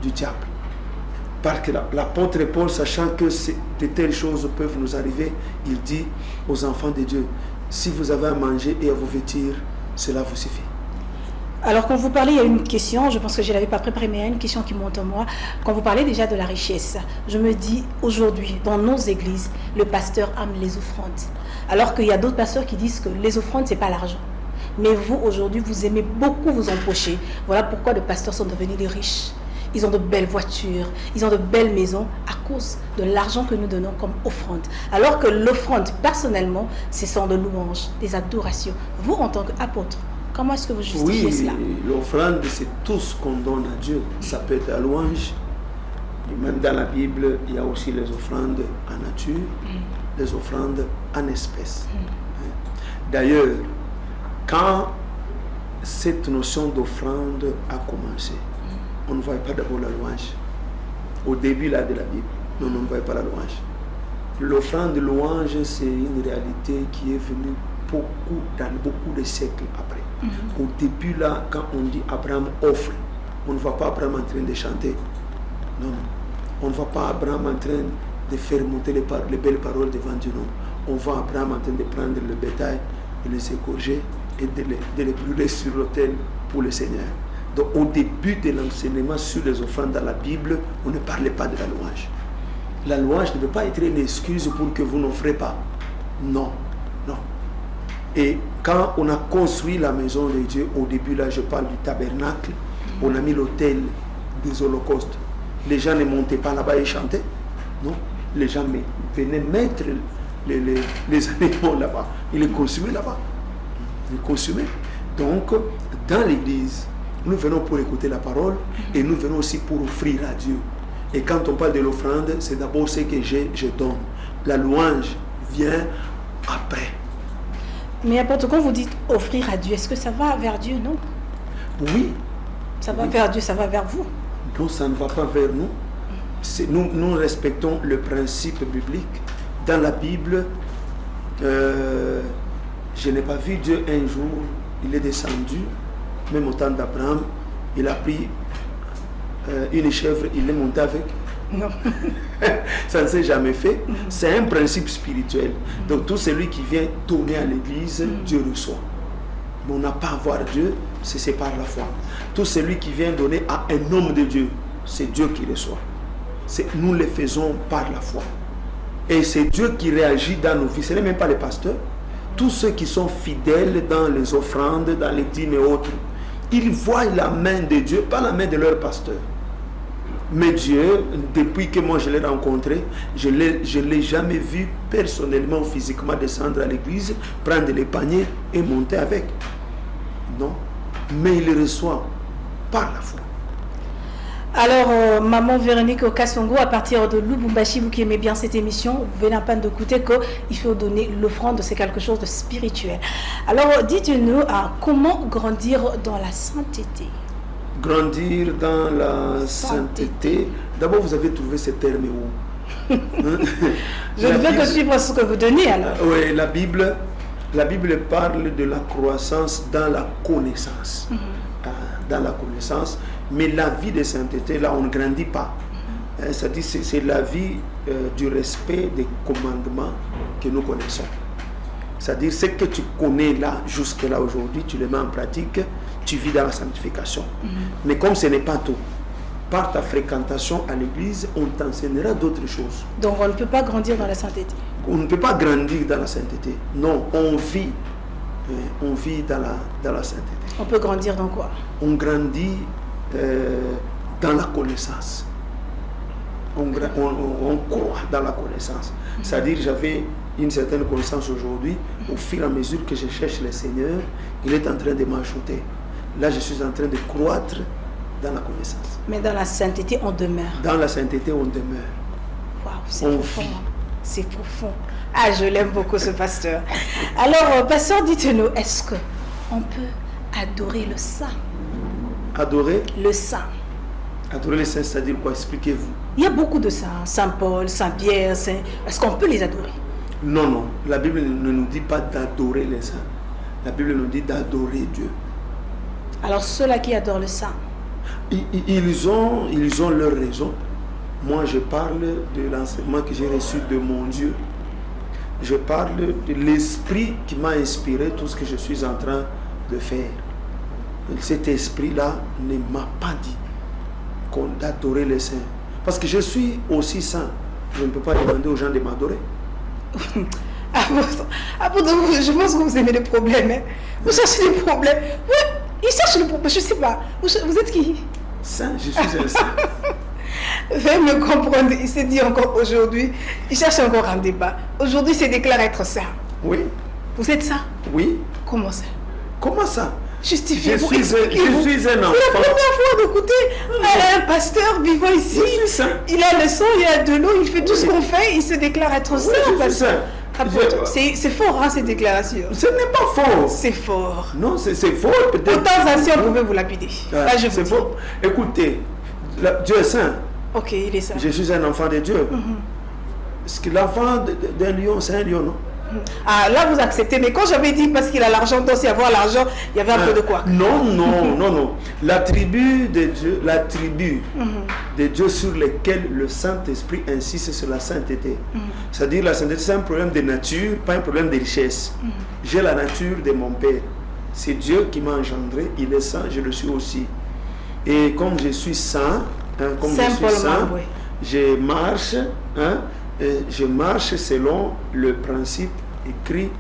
Speaker 2: du diable. Parce que l'apôtre Paul, sachant que de telles choses peuvent nous arriver, il dit aux enfants de Dieu, si vous avez à manger et à vous vêtir, cela vous suffit.
Speaker 1: Alors quand vous parlez, il y a une question, je pense que je ne l'avais pas préparée, mais il y a une question qui monte en moi. Quand vous parlez déjà de la richesse, je me dis aujourd'hui, dans nos églises, le pasteur aime les offrandes. Alors qu'il y a d'autres pasteurs qui disent que les offrandes, ce n'est pas l'argent. Mais vous, aujourd'hui, vous aimez beaucoup vous empocher. Voilà pourquoi les pasteurs sont devenus des riches. Ils ont de belles voitures, ils ont de belles maisons à cause de l'argent que nous donnons comme offrande. Alors que l'offrande, personnellement, ce sont de louanges, des adorations. Vous, en tant qu'apôtre, comment est-ce que vous justifiez cela?
Speaker 2: Oui, l'offrande, c'est tout ce qu'on donne à Dieu. Ça peut être la louange. Et même dans la Bible, il y a aussi les offrandes en nature, les offrandes en espèces. D'ailleurs, quand cette notion d'offrande a commencé, on ne voyait pas d'abord la louange. Au début là, de la Bible, on ne voyait pas la louange. L'offrande de louange, c'est une réalité qui est venue dans beaucoup de siècles après. Au début là, quand on dit Abraham offre, on ne voit pas Abraham en train de chanter. Non. On ne voit pas Abraham en train de faire monter les belles paroles devant Dieu. Non. On voit Abraham en train de prendre le bétail, de les égorger et de les brûler sur l'autel pour le Seigneur. Donc au début de l'enseignement sur les offrandes dans la Bible, on ne parlait pas de la louange. La louange ne peut pas être une excuse pour que vous n'offrez pas. Non, non. Et quand on a construit la maison de Dieu, au début là, je parle du tabernacle, on a mis l'autel des holocaustes. Les gens ne montaient pas là-bas et chantaient. Non, les gens venaient mettre les animaux là-bas. Ils les consumaient là-bas. Ils les consumaient. Donc, dans l'église, nous venons pour écouter la parole et nous venons aussi pour offrir à Dieu. Et quand on parle de l'offrande, c'est d'abord ce que je donne. La louange vient après.
Speaker 1: Mais apôtre, quand vous dites offrir à Dieu, est-ce que ça va vers Dieu, non?
Speaker 2: Oui.
Speaker 1: Ça va vers Dieu, ça va vers vous?
Speaker 2: Non, ça ne va pas vers nous. Nous respectons le principe biblique. Dans la Bible, je n'ai pas vu Dieu un jour, il est descendu, même au temps d'Abraham, il a pris une chèvre, il est monté avec.
Speaker 1: Non.
Speaker 2: Ça ne s'est jamais fait. C'est un principe spirituel. Donc tout celui qui vient donner à l'église, Dieu reçoit. Mais on n'a pas à voir Dieu, c'est par la foi. Tout celui qui vient donner à un homme de Dieu, c'est Dieu qui reçoit. Nous le faisons par la foi. Et c'est Dieu qui réagit dans nos vies. Ce n'est même pas les pasteurs. Tous ceux qui sont fidèles dans les offrandes, dans les dîmes et autres, ils voient la main de Dieu, pas la main de leur pasteur. Mais Dieu, depuis que moi je l'ai rencontré, je ne l'ai jamais vu personnellement ou physiquement descendre à l'église, prendre les paniers et monter avec. Non. Mais il le reçoit par la foi.
Speaker 1: Alors, maman Véronique Okassongo, à partir de Lubumbashi, vous qui aimez bien cette émission, vous venez à peine d'écouter qu'il faut donner l'offrande, c'est quelque chose de spirituel. Alors, dites-nous comment grandir dans la sainteté.
Speaker 2: Grandir dans la sainteté. D'abord, vous avez trouvé ce terme où?
Speaker 1: Je ne veux que suivre ce que vous donnez alors.
Speaker 2: Oui, la Bible parle de la croissance dans la connaissance. Dans la connaissance. Mais la vie de sainteté, là, on ne grandit pas. C'est-à-dire, c'est la vie du respect des commandements que nous connaissons. C'est-à-dire, ce que tu connais là, jusque-là aujourd'hui, tu le mets en pratique, tu vis dans la sanctification. Mais comme ce n'est pas tout, par ta fréquentation à l'église, on t'enseignera d'autres choses.
Speaker 1: Donc, on ne peut pas grandir dans la sainteté.
Speaker 2: On ne peut pas grandir dans la sainteté. Non, on vit dans la sainteté.
Speaker 1: On peut grandir dans quoi?
Speaker 2: On grandit dans la connaissance. On croit dans la connaissance. C'est-à-dire, j'avais une certaine connaissance aujourd'hui. Au fur et à mesure que je cherche le Seigneur, il est en train de m'ajouter. Là, je suis en train de croître dans la connaissance.
Speaker 1: Mais dans la sainteté, on demeure.
Speaker 2: Dans la sainteté, on demeure.
Speaker 1: Waouh, c'est profond. C'est profond. Ah, je l'aime beaucoup, ce pasteur. Alors, pasteur, dites-nous, est-ce qu'on peut adorer le saint?
Speaker 2: Adorer
Speaker 1: le saint.
Speaker 2: Adorer les saints, c'est-à-dire quoi? Expliquez-vous.
Speaker 1: Il y a beaucoup de saints. Saint Paul, Saint Pierre, Saint... Est-ce qu'on peut les adorer?
Speaker 2: Non, non. La Bible ne nous dit pas d'adorer les saints. La Bible nous dit d'adorer Dieu.
Speaker 1: Alors, ceux-là qui adorent le saint,
Speaker 2: ils ont leur raison. Moi, je parle de l'enseignement que j'ai reçu de mon Dieu. Je parle de l'esprit qui m'a inspiré tout ce que je suis en train de faire. Cet esprit-là ne m'a pas dit d'adorer les saints. Parce que je suis aussi saint. Je ne peux pas demander aux gens de m'adorer.
Speaker 1: Je pense que vous aimez les problèmes. Hein? Vous cherchez les problèmes. Oui, ils cherchent le problème. Je ne sais pas. Vous êtes qui?
Speaker 2: Saint, je suis un saint.
Speaker 1: Veuillez me comprendre. Il s'est dit encore aujourd'hui. Il cherche encore un débat. Aujourd'hui, il se déclare être saint.
Speaker 2: Oui.
Speaker 1: Vous êtes saint?
Speaker 2: Oui.
Speaker 1: Comment ça?
Speaker 2: Comment ça?
Speaker 1: Justifiez.
Speaker 2: Je suis un enfant.
Speaker 1: C'est la première fois d'écouter un pasteur vivant ici.
Speaker 2: Je suis saint.
Speaker 1: Il a le sang, il a de l'eau, il fait tout ce qu'on fait, il se déclare être saint. C'est fort, hein, cette déclaration.
Speaker 2: Ce n'est pas fort.
Speaker 1: C'est fort.
Speaker 2: Non, c'est fort peut-être.
Speaker 1: Autant anciens pouvaient vous lapider.
Speaker 2: C'est fort. Écoutez, Dieu est saint.
Speaker 1: Ok, il est saint.
Speaker 2: Je suis un enfant de Dieu. Est-ce que l'enfant d'un lion, c'est un lion, non?
Speaker 1: Ah, là vous acceptez, mais quand j'avais dit parce qu'il a l'argent, donc s'il y avoir l'argent, il y avait un peu de quoi?
Speaker 2: Non, non, non, non. La tribu de Dieu sur laquelle le Saint-Esprit insiste sur la sainteté. C'est-à-dire la sainteté, c'est un problème de nature, pas un problème de richesse. J'ai la nature de mon Père. C'est Dieu qui m'a engendré, il est saint, je le suis aussi. Et comme je suis saint, je marche selon le principe écrit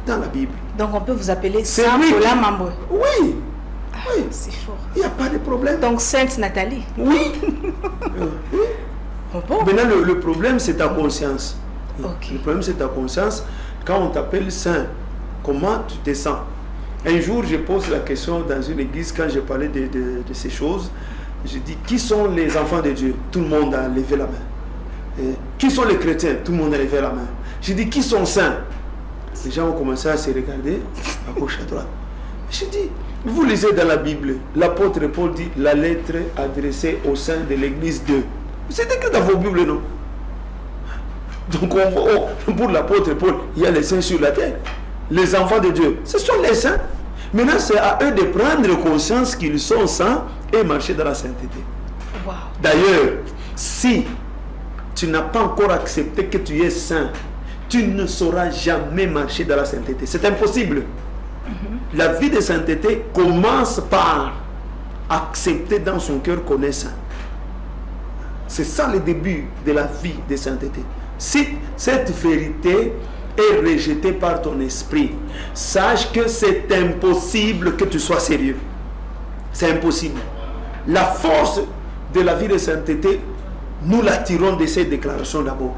Speaker 2: dans la Bible.
Speaker 1: Donc on peut vous appeler Saint Paulin Mamboué.
Speaker 2: Oui. Oui.
Speaker 1: C'est fort.
Speaker 2: Il n'y a pas de problème.
Speaker 1: Donc Sainte Nathalie.
Speaker 2: Oui. Oui.
Speaker 1: Bon.
Speaker 2: Maintenant, le problème, c'est ta conscience.
Speaker 1: Okay.
Speaker 2: Le problème, c'est ta conscience. Quand on t'appelle saint, comment tu te sens? Un jour, je pose la question dans une église, quand je parlais de ces choses, je dis, qui sont les enfants de Dieu? Tout le monde a levé la main. Et qui sont les chrétiens? Tout le monde a levé la main. Je dis, qui sont saints? Les gens ont commencé à se regarder à gauche, à droite. Je dis, vous lisez dans la Bible, l'apôtre Paul dit, la lettre adressée aux saints de l'église de... C'est écrit dans vos Bibles, non? Donc, pour l'apôtre Paul, il y a les saints sur la terre. Les enfants de Dieu, ce sont les saints. Maintenant, c'est à eux de prendre conscience qu'ils sont saints et marcher dans la sainteté.
Speaker 1: Wow.
Speaker 2: D'ailleurs, si tu n'as pas encore accepté que tu es saint, tu ne sauras jamais marcher dans la sainteté. C'est impossible. La vie de sainteté commence par accepter dans son cœur qu'on est saint. C'est ça le début de la vie de sainteté. Si cette vérité est rejetée par ton esprit, sache que c'est impossible que tu sois sérieux. C'est impossible. La force de la vie de sainteté, nous l'attirons de ces déclarations d'abord.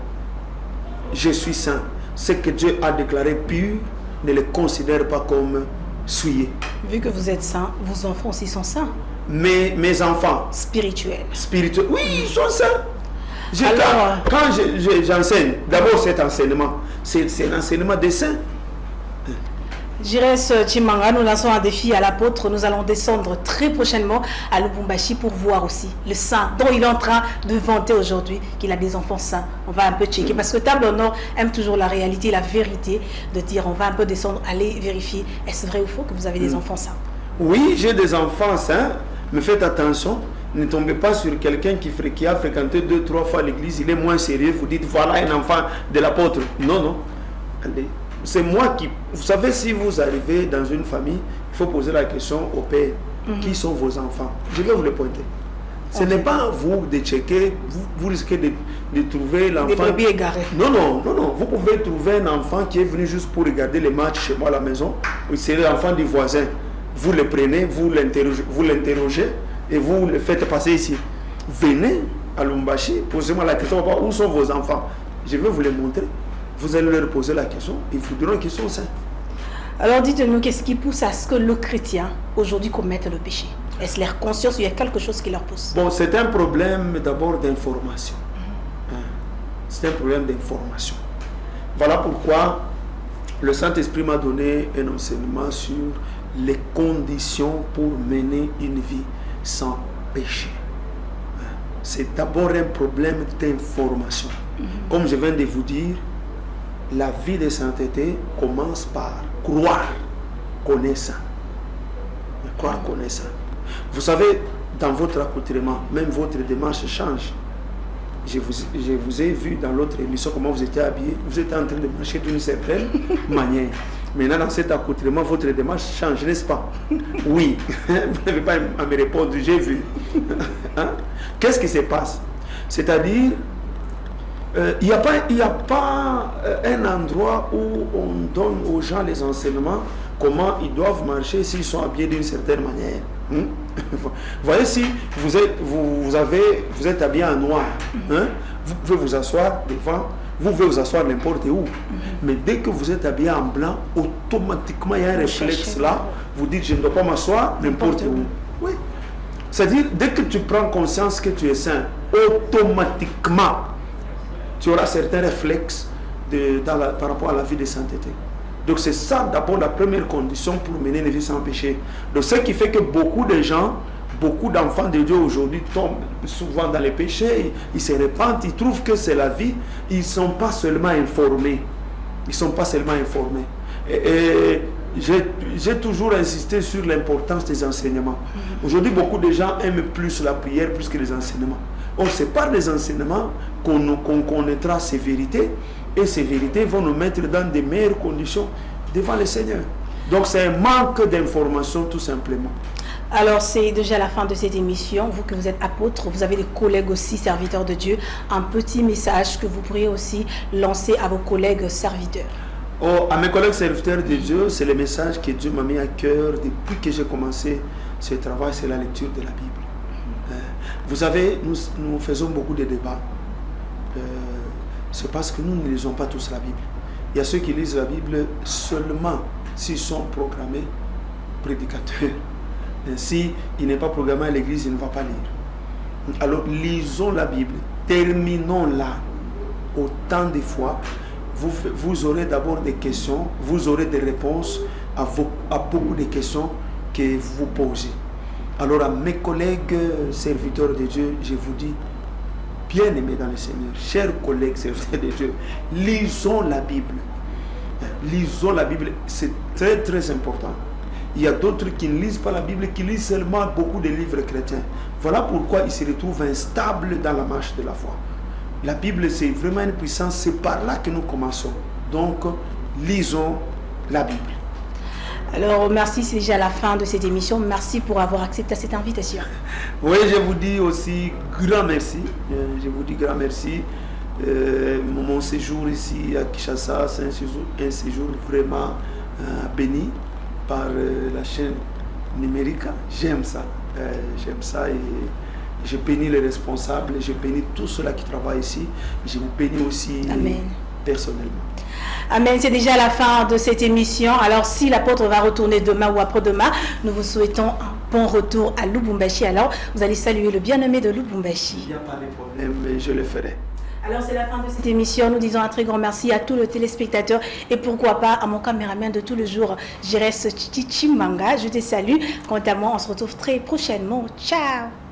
Speaker 2: Je suis saint. Ce que Dieu a déclaré pur, ne le considère pas comme souillé.
Speaker 1: Vu que vous êtes saint, vos enfants aussi sont saints.
Speaker 2: Mes enfants
Speaker 1: spirituels,
Speaker 2: oui, ils sont saints.
Speaker 1: Alors,
Speaker 2: quand j'enseigne, d'abord cet enseignement, c'est l'enseignement des saints.
Speaker 1: Jires Chimanga, nous lançons un défi à l'apôtre. Nous allons descendre très prochainement à Lubumbashi pour voir aussi le saint dont il est en train de vanter aujourd'hui qu'il a des enfants saints. On va un peu checker parce que Table Nord aime toujours la réalité, la vérité, de dire on va un peu descendre, aller vérifier. Est-ce vrai ou faux que vous avez des enfants saints?
Speaker 2: Oui, j'ai des enfants saints, mais faites attention. Ne tombez pas sur quelqu'un qui a fréquenté 2-3 fois l'église, il est moins sérieux, vous dites voilà un enfant de l'apôtre. Non, non. Allez. C'est moi qui... Vous savez, si vous arrivez dans une famille, il faut poser la question au père. Qui sont vos enfants? Je vais vous le pointer. Ce n'est pas à vous de checker, vous risquez de trouver l'enfant...
Speaker 1: Des brebis égarés.
Speaker 2: Non, non, non, non. Vous pouvez trouver un enfant qui est venu juste pour regarder les matchs chez moi à la maison. C'est l'enfant du voisin. Vous le prenez, vous l'interrogez et vous le faites passer ici. Venez à Lubumbashi, posez-moi la question, où sont vos enfants? Je vais vous les montrer. Vous allez leur poser la question, ils vous diront qu'ils sont saints.
Speaker 1: Alors dites-nous, qu'est-ce qui pousse à ce que le chrétien aujourd'hui commette le péché? Est-ce leur conscience ou il y a quelque chose qui leur pousse?
Speaker 2: Bon, c'est un problème d'abord d'information. C'est un problème d'information. Voilà pourquoi le Saint-Esprit m'a donné un enseignement sur les conditions pour mener une vie sans péché. C'est d'abord un problème d'information. Comme je viens de vous dire, la vie de sainteté commence par croire connaissant. Croire connaissant. Vous savez, dans votre accoutrement, même votre démarche change. Je vous ai vu dans l'autre émission comment vous étiez habillé. Vous êtes en train de marcher d'une certaine manière. Maintenant, dans cet accoutrement, votre démarche change, n'est-ce pas? Oui. Vous n'avez pas à me répondre, j'ai vu. Hein? Qu'est-ce qui se passe? C'est-à-dire, il n'y a pas un endroit où on donne aux gens les enseignements, comment ils doivent marcher s'ils sont habillés d'une certaine manière. Vous voyez, si vous êtes habillé en noir, vous pouvez vous asseoir devant, vous pouvez vous asseoir n'importe où. Mais dès que vous êtes habillé en blanc, automatiquement il y a un réflexe là, vous dites je ne dois pas m'asseoir n'importe où. Oui. C'est-à-dire, dès que tu prends conscience que tu es saint, automatiquement, tu auras certains réflexes par rapport à la vie de sainteté. Donc c'est ça d'abord la première condition pour mener une vie sans péché. Donc ce qui fait que beaucoup de gens, beaucoup d'enfants de Dieu aujourd'hui tombent souvent dans les péchés, ils se répandent, ils trouvent que c'est la vie, ils ne sont pas seulement informés. Ils ne sont pas seulement informés. Et j'ai toujours insisté sur l'importance des enseignements. Aujourd'hui, beaucoup de gens aiment plus la prière plus que les enseignements. Or, c'est par les enseignements qu'on connaîtra ces vérités, et ces vérités vont nous mettre dans de meilleures conditions devant le Seigneur. Donc, c'est un manque d'information tout simplement.
Speaker 1: Alors, c'est déjà la fin de cette émission. Vous que vous êtes apôtre, vous avez des collègues aussi serviteurs de Dieu. Un petit message que vous pourriez aussi lancer à vos collègues serviteurs.
Speaker 2: Oh, à mes collègues serviteurs de Dieu, c'est le message que Dieu m'a mis à cœur depuis que j'ai commencé ce travail, c'est la lecture de la Bible. Vous savez, nous faisons beaucoup de débats. C'est parce que nous ne lisons pas tous la Bible. Il y a ceux qui lisent la Bible seulement s'ils sont programmés prédicateurs. S'il n'est pas programmé à l'église, il ne va pas lire. Alors, lisons la Bible, terminons-la autant de fois. Vous aurez d'abord des questions, vous aurez des réponses à beaucoup de questions que vous posez. Alors à mes collègues serviteurs de Dieu, je vous dis, bien-aimés dans le Seigneur, chers collègues serviteurs de Dieu, lisons la Bible. Lisons la Bible, c'est très très important. Il y a d'autres qui ne lisent pas la Bible, qui lisent seulement beaucoup de livres chrétiens. Voilà pourquoi ils se retrouvent instables dans la marche de la foi. La Bible, c'est vraiment une puissance, c'est par là que nous commençons. Donc, lisons la Bible.
Speaker 1: Alors, merci, c'est déjà la fin de cette émission. Merci pour avoir accepté cette invitation.
Speaker 2: Oui, je vous dis aussi grand merci. Je vous dis grand merci. Mon séjour ici à Kinshasa, c'est un séjour vraiment béni par la chaîne numérique. J'aime ça. J'aime ça et Je bénis les responsables, je bénis tous ceux-là qui travaillent ici. Je vous bénis aussi personnellement.
Speaker 1: Amen. C'est déjà la fin de cette émission. Alors, si l'apôtre va retourner demain ou après-demain, nous vous souhaitons un bon retour à Lubumbashi. Alors, vous allez saluer le bien-aimé de Lubumbashi.
Speaker 2: Il n'y a pas de problème, mais je le ferai.
Speaker 1: Alors, c'est la fin de cette émission. Nous disons un très grand merci à tous les téléspectateurs et pourquoi pas à mon caméraman de tous les jours, Jérès Chichimanga. Je te salue. Quant à moi, on se retrouve très prochainement. Ciao!